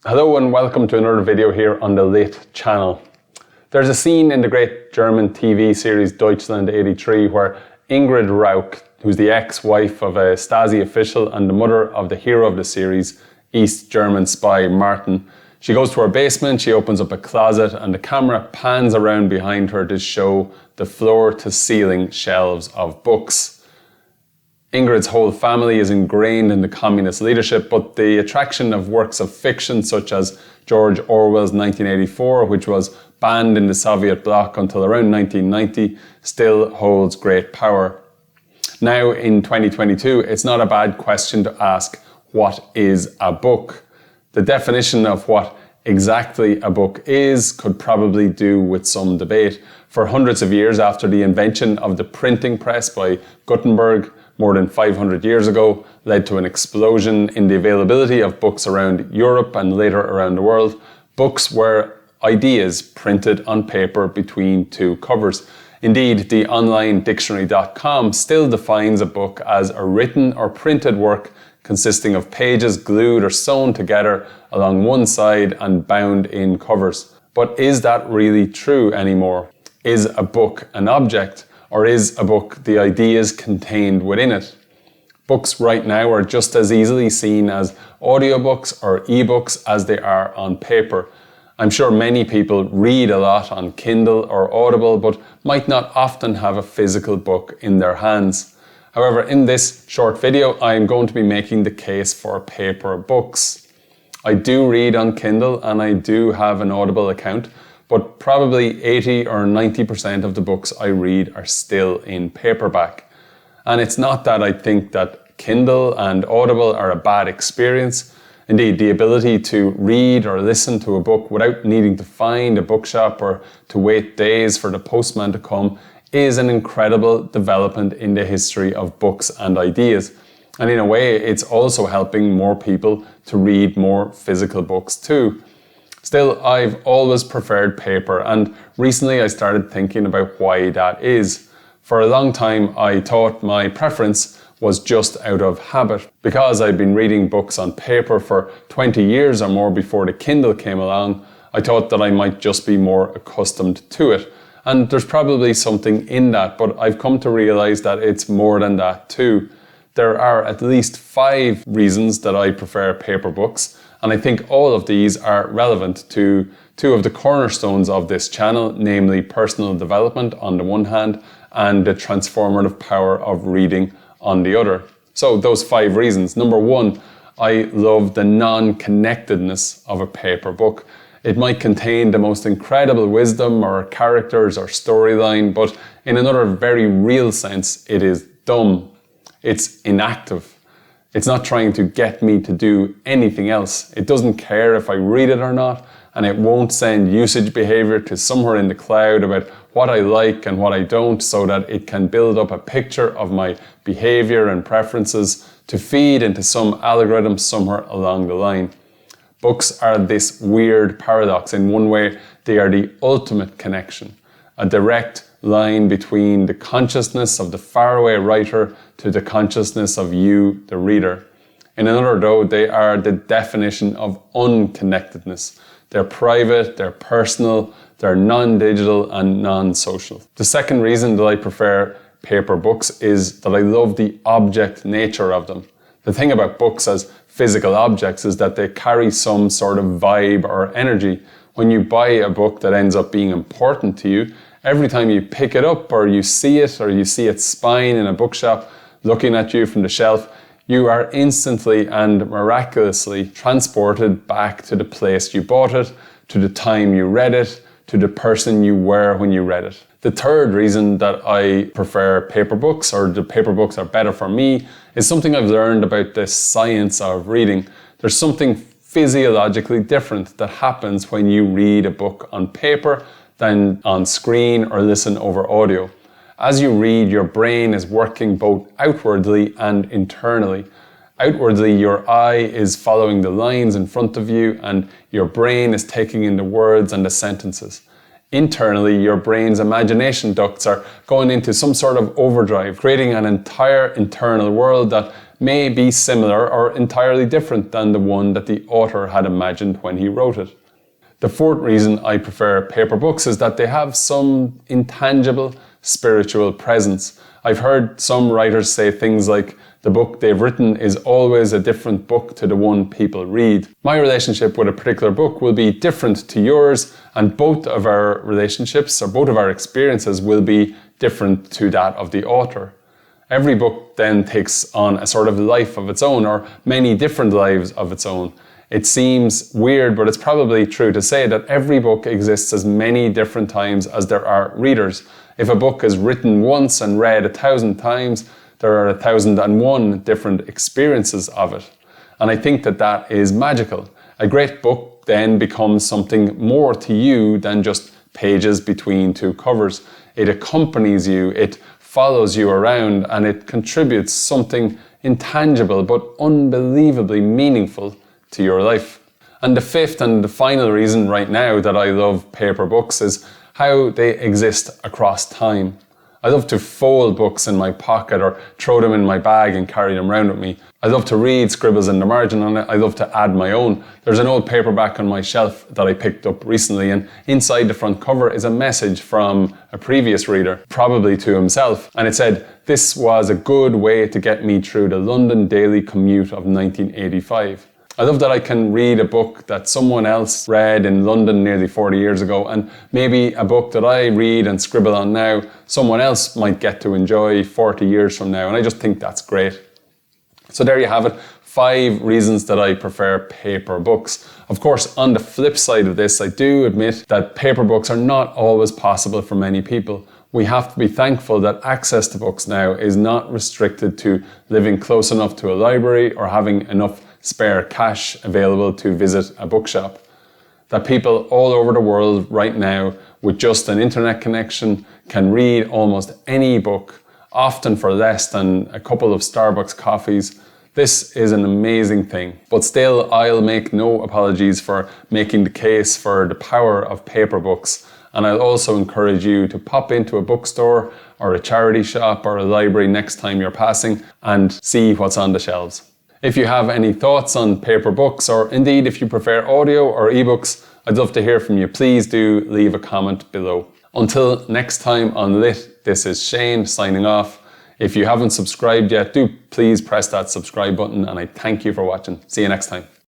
Hello and welcome to another video here on the Lit channel. There's a scene in the great German TV series Deutschland 83 where Ingrid Rauch, who's the ex-wife of a Stasi official and the mother of the hero of the series, East German spy Martin, she goes to her basement, she opens up a closet and the camera pans around behind her to show the floor-to-ceiling shelves of books. Ingrid's whole family is ingrained in the communist leadership, but the attraction of works of fiction such as George Orwell's 1984, which was banned in the Soviet bloc until around 1990, still holds great power. Now in 2022, it's not a bad question to ask, what is a book? The definition of what exactly a book is could probably do with some debate. For hundreds of years after the invention of the printing press by Gutenberg, more than 500 years ago, led to an explosion in the availability of books around Europe and later around the world. Books were ideas printed on paper between two covers. Indeed, the online dictionary.com still defines a book as a written or printed work consisting of pages glued or sewn together along one side and bound in covers. But is that really true anymore? Is a book an object? Or is a book the ideas contained within it? Books right now are just as easily seen as audiobooks or ebooks as they are on paper. I'm sure many people read a lot on Kindle or Audible, but might not often have a physical book in their hands. However, in this short video, I am going to be making the case for paper books. I do read on Kindle and I do have an Audible account, but probably 80 or 90% of the books I read are still in paperback. And it's not that I think that Kindle and Audible are a bad experience. Indeed, the ability to read or listen to a book without needing to find a bookshop or to wait days for the postman to come is an incredible development in the history of books and ideas. And in a way, it's also helping more people to read more physical books too. Still, I've always preferred paper, and recently I started thinking about why that is. For a long time, I thought my preference was just out of habit. Because I'd been reading books on paper for 20 years or more before the Kindle came along, I thought that I might just be more accustomed to it. And there's probably something in that, but I've come to realize that it's more than that too. There are at least 5 reasons that I prefer paper books, and I think all of these are relevant to 2 of the cornerstones of this channel, namely personal development on the one hand and the transformative power of reading on the other. So those 5 reasons. Number 1, I love the non-connectedness of a paper book. It might contain the most incredible wisdom or characters or storyline, but in another very real sense, it is dumb. It's inactive. It's not trying to get me to do anything else. It doesn't care if I read it or not, and it won't send usage behavior to somewhere in the cloud about what I like and what I don't so that it can build up a picture of my behavior and preferences to feed into some algorithm somewhere along the line. Books are this weird paradox. In one way, they are the ultimate connection, a direct line between the consciousness of the faraway writer to the consciousness of you, the reader. In another, though, they are the definition of unconnectedness. They're private, they're personal, they're non-digital and non-social. The second reason that I prefer paper books is that I love the object nature of them. The thing about books as physical objects is that they carry some sort of vibe or energy. When you buy a book that ends up being important to you, every time you pick it up or you see its spine in a bookshop looking at you from the shelf, you are instantly and miraculously transported back to the place you bought it, to the time you read it, to the person you were when you read it. The third reason that I prefer paper books, or the paper books are better for me, is something I've learned about the science of reading. There's something physiologically different that happens when you read a book on paper than on screen or listen over audio. As you read, your brain is working both outwardly and internally. Outwardly, your eye is following the lines in front of you and your brain is taking in the words and the sentences. Internally, your brain's imagination ducts are going into some sort of overdrive, creating an entire internal world that may be similar or entirely different than the one that the author had imagined when he wrote it. The fourth reason I prefer paper books is that they have some intangible spiritual presence. I've heard some writers say things like, the book they've written is always a different book to the one people read. My relationship with a particular book will be different to yours, and both of our relationships or both of our experiences will be different to that of the author. Every book then takes on a sort of life of its own, or many different lives of its own. It seems weird, but it's probably true to say that every book exists as many different times as there are readers. If a book is written once and read 1,000 times, there are 1,001 different experiences of it. And I think that that is magical. A great book then becomes something more to you than just pages between two covers. It accompanies you, it follows you around, and it contributes something intangible but unbelievably meaningful to your life. And the fifth and the final reason right now that I love paper books is how they exist across time. I love to fold books in my pocket or throw them in my bag and carry them around with me. I love to read scribbles in the margin on it. I love to add my own. There's an old paperback on my shelf that I picked up recently, and inside the front cover is a message from a previous reader, probably to himself. And it said, "This was a good way to get me through the London daily commute of 1985. I love that I can read a book that someone else read in London nearly 40 years ago, and maybe a book that I read and scribble on now, someone else might get to enjoy 40 years from now, and I just think that's great. So there you have it, 5 reasons that I prefer paper books. Of course, on the flip side of this, I do admit that paper books are not always possible for many people. We have to be thankful that access to books now is not restricted to living close enough to a library or having enough spare cash available to visit a bookshop. That people all over the world right now with just an internet connection can read almost any book, often for less than a couple of Starbucks coffees. This is an amazing thing. But still, I'll make no apologies for making the case for the power of paper books. And I'll also encourage you to pop into a bookstore or a charity shop or a library next time you're passing and see what's on the shelves. If you have any thoughts on paper books, or indeed if you prefer audio or ebooks, I'd love to hear from you. Please do leave a comment below. Until next time on Lit, this is Shane signing off. If you haven't subscribed yet, do please press that subscribe button, and I thank you for watching. See you next time.